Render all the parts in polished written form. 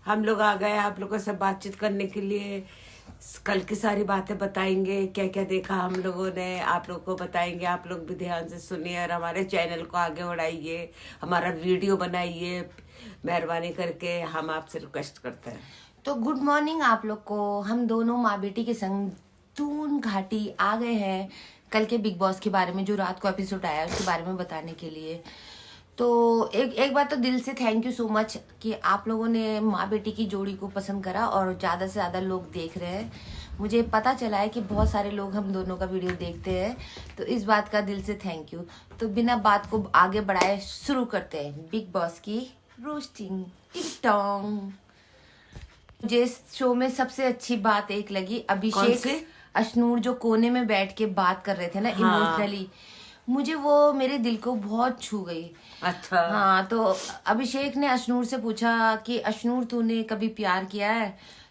हम लोग आ गए आप लोगों से बातचीत करने के लिए। कल की सारी बातें बताएंगे, क्या क्या देखा हम लोगों ने आप लोग को बताएंगे। आप लोग भी ध्यान से सुनिए और हमारे चैनल को आगे बढ़ाइए, हमारा वीडियो बनाइए, मेहरबानी करके हम आपसे रिक्वेस्ट करते हैं। तो गुड मॉर्निंग आप लोग को। हम दोनों माँ बेटी के संग दून घाटी आ गए हैं कल के बिग बॉस के बारे में, जो रात को एपिसोड आया उसके बारे में बताने के लिए। तो एक बात तो दिल से थैंक यू सो मच कि आप लोगों ने माँ बेटी की जोड़ी को पसंद करा और ज़्यादा से ज़्यादा लोग देख रहे हैं। मुझे पता चला है कि बहुत सारे लोग हम दोनों का वीडियो देखते हैं, तो इस बात का दिल से थैंक यू। तो बिना बात को आगे बढ़ाए शुरू करते हैं बिग बॉस की रोस्टिंग। टिंग टोंग। मुझे इस शो में सबसे अच्छी बात एक लगी, कौन अभिषेक सी? अशनूर जो कोने में बैठ के बात कर रहे थे ना, हाँ। इमोशनली, मुझे वो मेरे दिल को बहुत छू गई। अच्छा। हाँ, तो अभिषेक ने अशनूर से पूछा कि अशनूर तूने कभी प्यार किया है?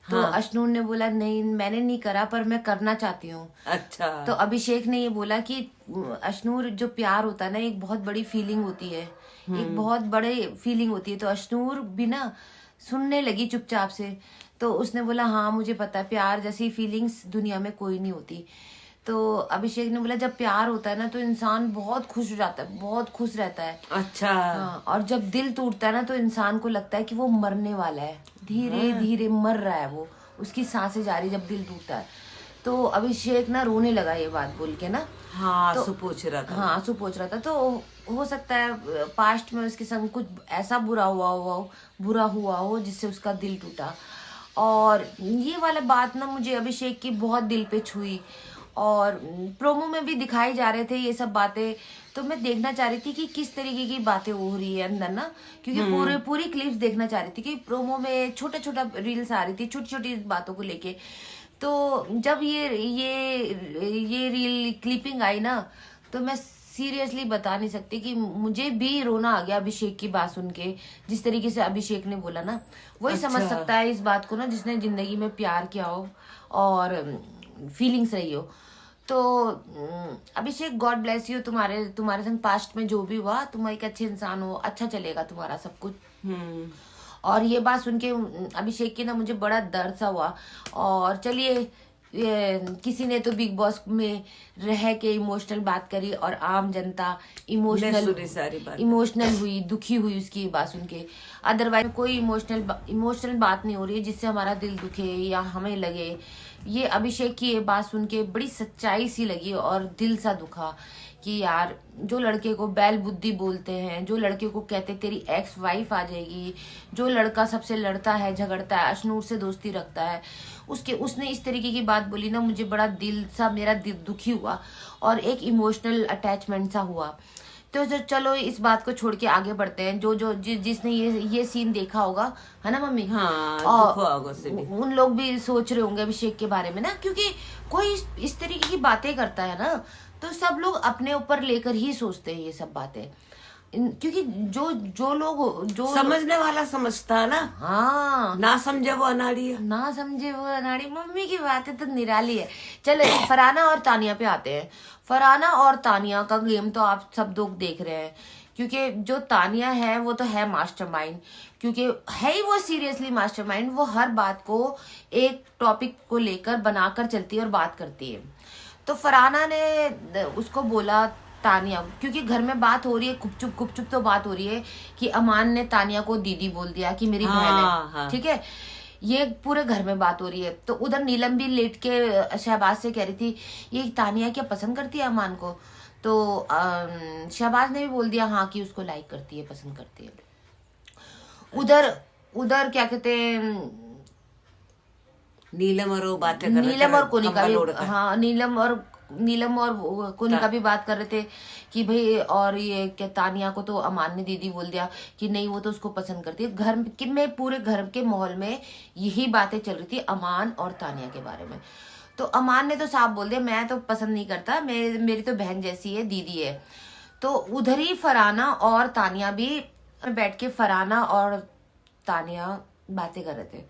तो हाँ। अशनूर ने बोला नहीं मैंने नहीं करा, पर मैं करना चाहती हूँ। अच्छा। तो अभिषेक ने ये बोला कि अशनूर जो प्यार होता है ना, एक बहुत बड़ी फीलिंग होती है, एक बहुत बड़ी फीलिंग होती है। तो अशनूर भी ना सुनने लगी चुपचाप से। तो उसने बोला हाँ मुझे पता है, प्यार जैसी फीलिंग्स दुनिया में कोई नहीं होती। तो अभिषेक ने बोला जब प्यार होता है ना तो इंसान बहुत खुश हो जाता है, बहुत खुश रहता है। अच्छा। हाँ, और जब दिल टूटता है ना तो इंसान को लगता है कि वो मरने वाला है, धीरे धीरे मर रहा है वो, उसकी सांसें जा रही जब दिल टूटता है। तो अभिषेक ना रोने लगा ये बात बोल के ना। हाँ, तो आंसू पूछ रहा था। हाँ, आंसू पोंछ रहा था। तो हो सकता है पास्ट में उसके संग कुछ ऐसा बुरा हुआ हो जिससे उसका दिल टूटा। और ये वाला बात ना मुझे अभिषेक की बहुत दिल पे छुई। और प्रोमो में भी दिखाई जा रहे थे ये सब बातें, तो मैं देखना चाह रही थी कि किस तरीके की बातें हो रही है अंदर ना, क्योंकि पूरी क्लिप्स देखना चाह रही थी कि प्रोमो में छोटा छोटा रील्स आ रही थी छोटी छोटी बातों को लेके। तो जब ये रील क्लिपिंग आई ना, तो मैं सीरियसली बता नहीं सकती कि मुझे भी रोना आ गया अभिषेक की बात सुन के। जिस तरीके से अभिषेक ने बोला ना, वही समझ अच्छा। सकता है इस बात को ना जिसने जिंदगी में प्यार किया हो और फीलिंग्स रही हो। तो अभिषेक गॉड ब्लेस यू, तुम्हारे संग पास्ट में जो भी हुआ, तुम एक अच्छे इंसान हो, अच्छा चलेगा तुम्हारा सब कुछ। और ये बात सुन के अभिषेक की ना मुझे बड़ा दर्द सा हुआ। और चलिए, किसी ने तो बिग बॉस में रह के इमोशनल बात करी और आम जनता सारी बात इमोशनल हुई, दुखी हुई उसकी बात सुन के। अदरवाइज कोई इमोशनल बात नहीं हो रही है जिससे हमारा दिल दुखे या हमें लगे। ये अभिषेक की ये बात सुन के बड़ी सच्चाई सी लगी और दिल सा दुखा कि यार, जो लड़के को बैल बुद्धि बोलते हैं, जो लड़के को कहते तेरी एक्स वाइफ आ जाएगी, जो लड़का सबसे लड़ता है झगड़ता है, अशनूर से दोस्ती रखता है, उसने इस तरीके की बात बोली ना, मुझे बड़ा मेरा दिल दुखी हुआ और एक इमोशनल अटैचमेंट सा हुआ। तो चलो इस बात को छोड़ के आगे बढ़ते हैं। जिसने ये सीन देखा होगा, है ना मम्मी? हाँ, और दुख हुआ होगा उसे भी। उन लोग भी सोच रहे होंगे अभिषेक के बारे में ना, क्योंकि कोई इस तरीके की बातें करता है ना तो सब लोग अपने ऊपर लेकर ही सोचते हैं ये सब बातें। क्योंकि जो समझने वाला समझता है ना, हाँ, ना समझे वो अनाड़ी है। ना समझे वो अनाड़ी। मम्मी की बातें तो निराली है। चलो फरहाना और तानिया पे आते हैं। फरहाना और तानिया का गेम तो आप सब लोग देख रहे हैं, क्योंकि जो तानिया है वो तो है मास्टरमाइंड, क्योंकि है ही वो सीरियसली मास्टरमाइंड। वो हर बात को एक टॉपिक को लेकर बनाकर चलती है और बात करती है। तो फरहाना ने उसको बोला तानिया, क्योंकि घर में बात हो रही है, गुपचुप तो बात हो रही है कि अमान ने तानिया को दीदी बोल दिया कि मेरी बहन है। हाँ। ठीक है, ये पूरे घर में बात हो रही है। तो उधर नीलम भी लेट के शहबाज से कह रही थी ये तानिया क्या पसंद करती है अमान को? तो शहबाज ने भी बोल दिया हाँ कि उसको लाइक करती है, पसंद करती है। उधर क्या कहते हैं, नीलम और वो बातें कर रहे थे, नीलम और कोनिका कंबल भी, ओढ़ कर। हाँ, नीलम और कोनिका भी बात कर रहे थे कि भाई, और ये क्या तानिया को तो अमान ने दीदी बोल दिया कि नहीं वो तो उसको पसंद करती है। पूरे घर के माहौल में यही बातें चल रही थी अमान और तानिया के बारे में। तो अमान ने तो साफ बोल दिया मैं तो पसंद नहीं करता, मेरी तो बहन जैसी है, दीदी है। तो उधर ही फरहाना और तानिया भी बैठ के फरहाना और तानिया बातें कर रहे थे।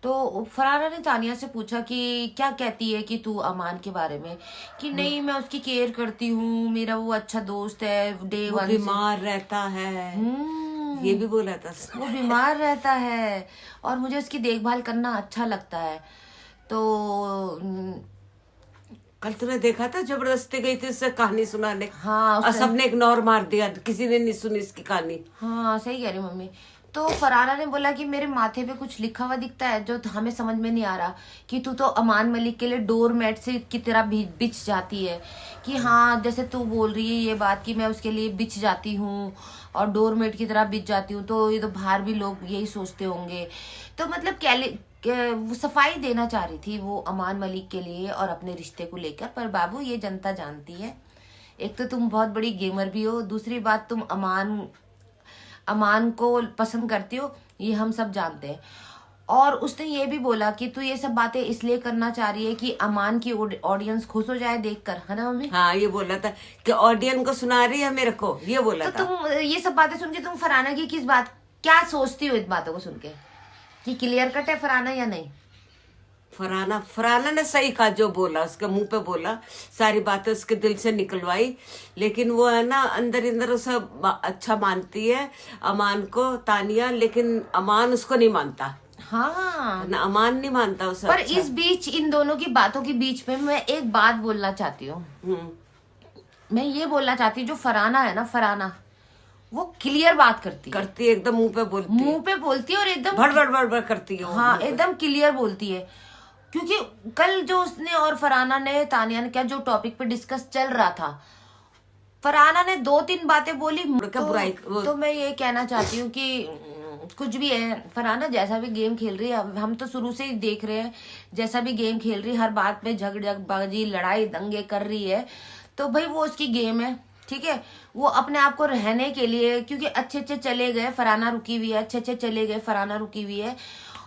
तो फरहाना ने तानिया से पूछा कि क्या कहती है कि तू अमान के बारे में, कि नहीं मैं उसकी केयर करती हूँ, मेरा वो अच्छा दोस्त है डे वो वन बीमार रहता है, ये भी बोला था। वो बीमार रहता है और मुझे उसकी देखभाल करना अच्छा लगता है। तो कल तूने देखा था, जबरदस्ती गई थी उससे कहानी सुनाने। हाँ और सबने इग्नोर मार दिया, किसी ने नहीं सुनी इसकी कहानी। हाँ सही कह रही मम्मी। तो फरहाना ने बोला कि मेरे माथे पे कुछ लिखा हुआ दिखता है जो हमें समझ में नहीं आ रहा, कि तू तो अमान मलिक के लिए डोरमेट से की तरह बिछ जाती है। कि हाँ जैसे तू बोल रही है ये बात कि मैं उसके लिए बिछ जाती हूँ और डोरमेट की तरह बिछ जाती हूँ, तो ये तो बाहर भी लोग यही सोचते होंगे। तो मतलब वो सफाई देना चाह रही थी वो अमान मलिक के लिए और अपने रिश्ते को लेकर। पर बाबू ये जनता जानती है, एक तो तुम बहुत बड़ी गेमर भी हो, दूसरी बात तुम अमान को पसंद करती हो, ये हम सब जानते हैं। और उसने ये भी बोला कि तू ये सब बातें इसलिए करना चाह रही है कि अमान की ऑडियंस खुश हो जाए देखकर, है ना मम्मी? हाँ ये बोला था कि ऑडियंस को सुना रही है मेरे को, ये बोला तो था। तुम ये सब बातें सुन के तुम फरहाना की किस बात, क्या सोचती हो इस बातों को सुन के, कि क्लियर कट है फरहाना या नहीं? फरहाना ने सही कहा, जो बोला उसके मुंह पे बोला, सारी बातें उसके दिल से निकलवाई। लेकिन वो है ना अंदर अंदर उसे अच्छा मानती है अमान को, तानिया, लेकिन अमान उसको नहीं मानता। हाँ ना अमान नहीं मानता उसे। पर अच्छा। इस बीच इन दोनों की बातों के बीच में मैं एक बात बोलना चाहती हूँ। मैं ये बोलना चाहती हूँ, जो फरहाना है ना, फरहाना वो क्लियर बात करती है, एकदम मुंह पे बोलती है और एकदम भड़ करती है। हाँ एकदम क्लियर बोलती है। क्योंकि कल जो उसने और फरहाना ने, तानिया ने क्या जो टॉपिक पे डिस्कस चल रहा था, फरहाना ने 2-3 बातें बोली तो मैं ये कहना चाहती हूँ कि कुछ भी है, फरहाना जैसा भी गेम खेल रही है, हम तो शुरू से ही देख रहे हैं, जैसा भी गेम खेल रही है, हर बात पे झगड़बाजी लड़ाई दंगे कर रही है, तो भाई वो उसकी गेम है, ठीक है। वो अपने आप को रहने के लिए, क्योंकि अच्छे चले गए फरहाना रुकी हुई है, अच्छे चले गए फरहाना रुकी हुई है,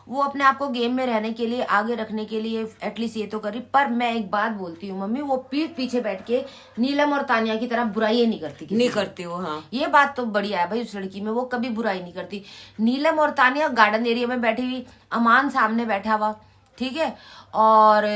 वो अपने आप को गेम में रहने के लिए, आगे रखने के लिए एटलीस्ट ये तो करी। पर मैं एक बात बोलती हूँ मम्मी, वो पीठ पीछे बैठ के नीलम और तानिया की तरह बुराई नहीं करती, नहीं करती वो। हाँ ये बात तो बढ़िया है भाई उस लड़की में, वो कभी बुराई नहीं करती। नीलम और तानिया गार्डन एरिया में बैठी हुई, अमान सामने बैठा हुआ, ठीक है, और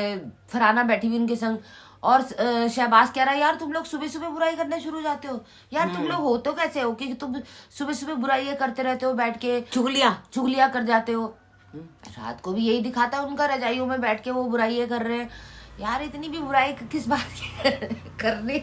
फरहाना बैठी हुई उनके संग, और शहबाज कह रहा है यार तुम लोग सुबह सुबह बुराई करने शुरू जाते हो यार, तुम लोग हो तो कैसे हो कि तुम सुबह सुबह बुराई करते रहते हो, बैठ के चुगलियां कर जाते हो। रात को भी यही दिखाता है उनका, रजाइयों में बैठ के वो बुराई कर रहे हैं। यार इतनी भी बुराई किस बात की करनी,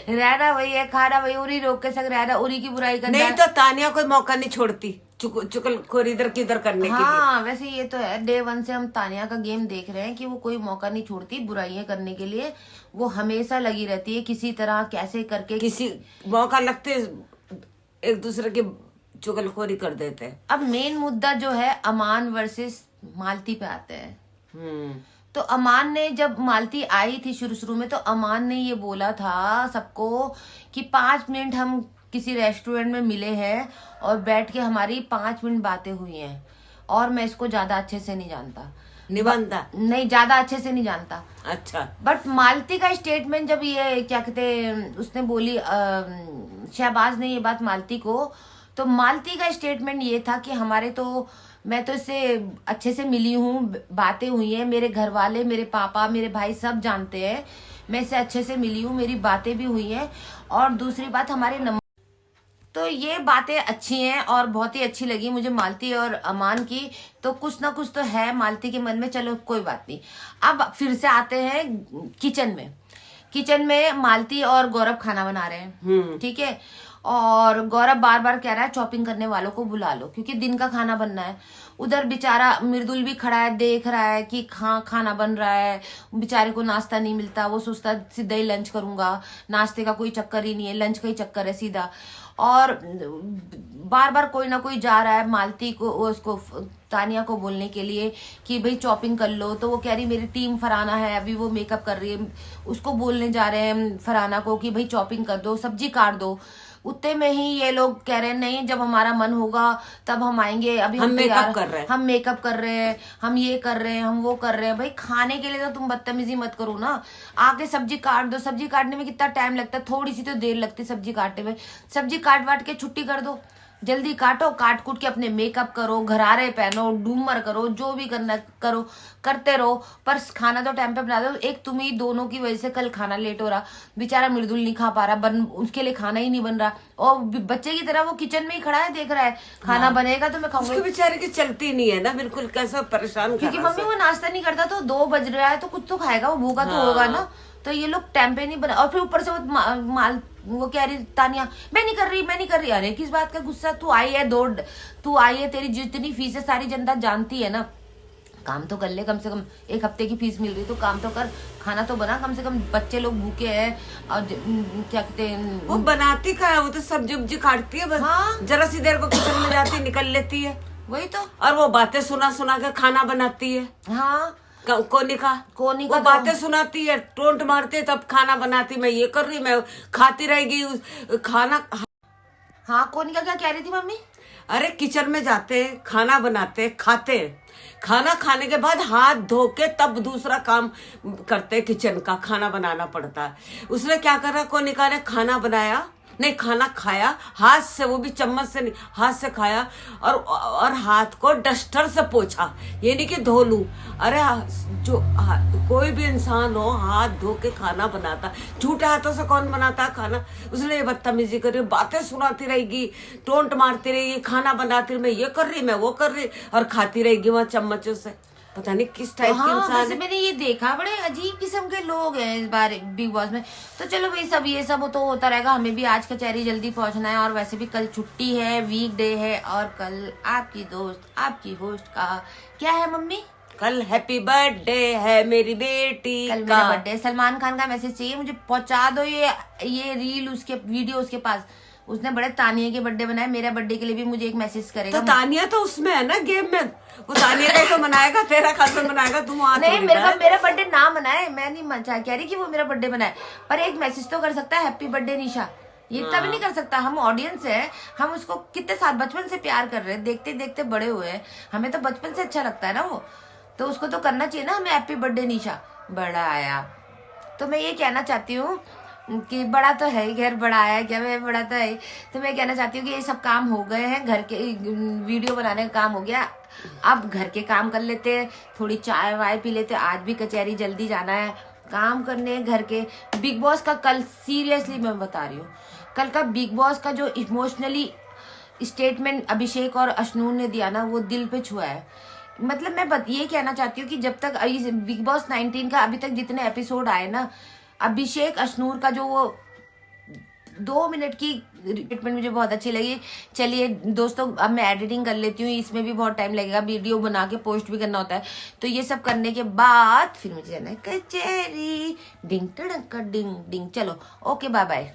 रहना वही है, खाना वही, उरी रोक के संग रहना, उरी की बुराई करना। नहीं तो तानिया कोई मौका नहीं छोड़ती चुगलखोरी इधर किधर करने के लिए। हाँ वैसे ये तो है, डे 1 से हम तानिया का गेम देख रहे हैं कि वो कोई मौका नहीं छोड़ती बुराइयां करने के लिए, वो हमेशा लगी रहती है किसी तरह कैसे करके, किसी मौका लगते एक दूसरे की चुगलखोरी कर देते हैं। अब मेन मुद्दा जो है अमान वर्सेस मालती पे आते हैं। तो अमान ने, जब मालती आई थी शुरू में, तो अमान ने ये बोला था सबको कि 5 मिनट हम किसी रेस्टोरेंट में मिले हैं और बैठ के हमारी 5 मिनट बातें हुई हैं, और मैं इसको ज्यादा अच्छे से नहीं जानता, नहीं ज्यादा अच्छे से नहीं जानता। अच्छा। बट मालती का स्टेटमेंट जब ये क्या कहते उसने बोली, शहबाज ने ये बात मालती को, तो मालती का स्टेटमेंट ये था कि हमारे तो, मैं तो इससे अच्छे से मिली हूँ, बातें हुई हैं, मेरे घर वाले, मेरे पापा, मेरे भाई सब जानते हैं, मैं इससे अच्छे से मिली हूँ, मेरी बातें भी हुई हैं, और दूसरी बात हमारे नंबर। तो ये बातें अच्छी हैं और बहुत ही अच्छी लगी मुझे मालती और अमान की। तो कुछ ना कुछ तो है मालती के मन में, चलो कोई बात नहीं। अब फिर से आते हैं किचन में मालती और गौरव खाना बना रहे हैं, ठीक है, और गौरव बार बार कह रहा है चॉपिंग करने वालों को बुला लो क्योंकि दिन का खाना बनना है। उधर बेचारा मृदुल भी खड़ा है, देख रहा है कि खाना बन रहा है, बेचारे को नाश्ता नहीं मिलता, वो सोचता सीधा ही लंच करूंगा, नाश्ते का कोई चक्कर ही नहीं है, लंच का ही चक्कर है सीधा। और बार बार कोई ना कोई जा रहा है मालती को, उसको तानिया को बोलने के लिए कि भाई चॉपिंग कर लो, तो वो कह रही मेरी टीम फरहाना है, अभी वो मेकअप कर रही है, उसको बोलने जा रहे हैं फरहाना को कि भाई चॉपिंग कर दो, सब्जी काट दो। उतने में ही ये लोग कह रहे हैं नहीं, जब हमारा मन होगा तब हम आएंगे, अभी हम मेकअप कर रहे हैं, हम ये कर रहे हैं, हम वो कर रहे हैं। भाई खाने के लिए तो तुम बदतमीजी मत करो ना, आके सब्जी काट दो। सब्जी काटने में कितना टाइम लगता है, थोड़ी सी तो देर लगती है सब्जी काटने में, सब्जी काट वाट के छुट्टी कर दो, जल्दी काटो, काट कूट के अपने मेकअप करो, घरारे पहनो, डूमर करो, जो भी करना करो, करते रहो, पर खाना तो टाइम पे बना दो। एक तुम ही दोनों की वजह से कल खाना लेट हो रहा, बेचारा मृदुल नहीं खा पा रहा, उसके लिए खाना ही नहीं बन रहा, और बच्चे की तरह वो किचन में ही खड़ा है, देख रहा है खाना बनेगा तो मैं खाऊंगा। उसके बेचारे की चलती नहीं है ना बिल्कुल, कैसा परेशान, क्योंकि मम्मी वो नाश्ता नहीं करता, तो 2 बज रहा है तो कुछ तो खाएगा, वो भूखा तो होगा ना। तो ये लोग टाइम पे नहीं बना, और फिर ऊपर से वो कह रही तानिया, मैं नहीं कर रही। अरे किस बात का गुस्सा, तू आई है, तेरी जितनी फीस है सारी जनता जानती है ना, काम तो कर ले, कम से कम 1 हफ्ते की फीस मिल रही तो काम तो कर, खाना तो बना, कम से कम बच्चे लोग भूखे हैं। और क्या कहते हैं, वो बनाती का है, वो तो सब्जी उब्जी काटती है बस। हाँ। जरा सी देर को किचन में जाती, निकल लेती है, वही तो। और वो बातें सुना के खाना बनाती है। हाँ, कोनिका वो बातें सुनाती है, टोंट मारती है, तब खाना बनाती, मैं ये कर रही, मैं खाती रहेगी खाना। हाँ, कोनिका क्या कह रही थी मम्मी? अरे किचन में जाते, खाना बनाते, खाते, खाना खाने के बाद हाथ धो के तब दूसरा काम करते, किचन का खाना बनाना पड़ता है। उसने क्या करा, कोनिका ने खाना बनाया, नहीं खाना खाया हाथ से, वो भी चम्मच से नहीं, हाथ से खाया, और हाथ को डस्टर से पोछा, ये नहीं कि धो लूं। अरे जो कोई भी इंसान हो हाथ धो के खाना बनाता, झूठे हाथों से कौन बनाता खाना। उसने ये बदतमीजी करी, बातें सुनाती रहेगी, टोंट मारती रहेगी, खाना बनाती रही, मैं ये कर रही, मैं वो कर रही, और खाती रहेगी वहां चम्मचों से। पता नहीं किस टाइप की इंसान वैसे मैंने ये देखा, बड़े अजीब किस्म के लोग हैं इस बार बिग बॉस में। तो चलो भाई, ये सब तो होता रहेगा, हमें भी आज कचहरी जल्दी पहुंचना है, और वैसे भी कल छुट्टी है, वीकडे है, और कल आपकी दोस्त, आपकी होस्ट का क्या है मम्मी? कल हैप्पी बर्थडे है मेरी बेटी कल का। मेरा बर्थडे। सलमान खान का मैसेज चाहिए मुझे, पहुंचा दो ये रील, उसके वीडियो उसके पास। उसने बड़े तानिया के बर्थडे बनाए, मेरा बर्थडे के लिए भी मुझे एक मैसेज करेगा। तो तानिया तो उसमें है ना गेम में, वो तानिया का तो मनाएगा, तेरा खास मनाएगा, तुम वहां नहीं, मेरा बर्थडे ना मनाए, मैं नहीं कह रही कि वो मेरा बर्थडे बनाए, पर एक मैसेज तो कर सकता है, हैप्पी बर्थडे निशा। ये तब नहीं कर सकता, हम ऑडियंस है, हम उसको कितने साल बचपन से प्यार कर रहे हैं, देखते देखते बड़े हुए हैं, हमें तो बचपन से अच्छा लगता है ना वो, तो उसको तो करना चाहिए ना हमें, हैप्पी बर्थडे निशा। बड़ा आया तो मैं ये कहना चाहती हूँ कि बड़ा तो है ही, घर बड़ा आया क्या, मैं बड़ा तो है, तो मैं कहना चाहती हूँ कि ये सब काम हो गए हैं, घर के वीडियो बनाने का काम हो गया, अब घर के काम कर लेते हैं, थोड़ी चाय वाय पी लेते हैं। आज भी कचहरी जल्दी जाना है, काम करने घर के। बिग बॉस का कल, सीरियसली मैं बता रही हूँ, कल का बिग बॉस का जो इमोशनली स्टेटमेंट अभिषेक और अश्नूर ने दिया ना, वो दिल पे छुआ है। मतलब मैं ये कहना चाहती हूँ कि जब तक बिग बॉस 19 का अभी तक जितने एपिसोड आए ना, अभिषेक अश्नूर का जो वो 2 मिनट की ट्रीटमेंट मुझे बहुत अच्छी लगी। चलिए दोस्तों, अब मैं एडिटिंग कर लेती हूँ, इसमें भी बहुत टाइम लगेगा, वीडियो बना के पोस्ट भी करना होता है, तो ये सब करने के बाद फिर मुझे जाना है कचहरी। डिंग टड़क डिंग डिंग। चलो ओके, बाय बाय।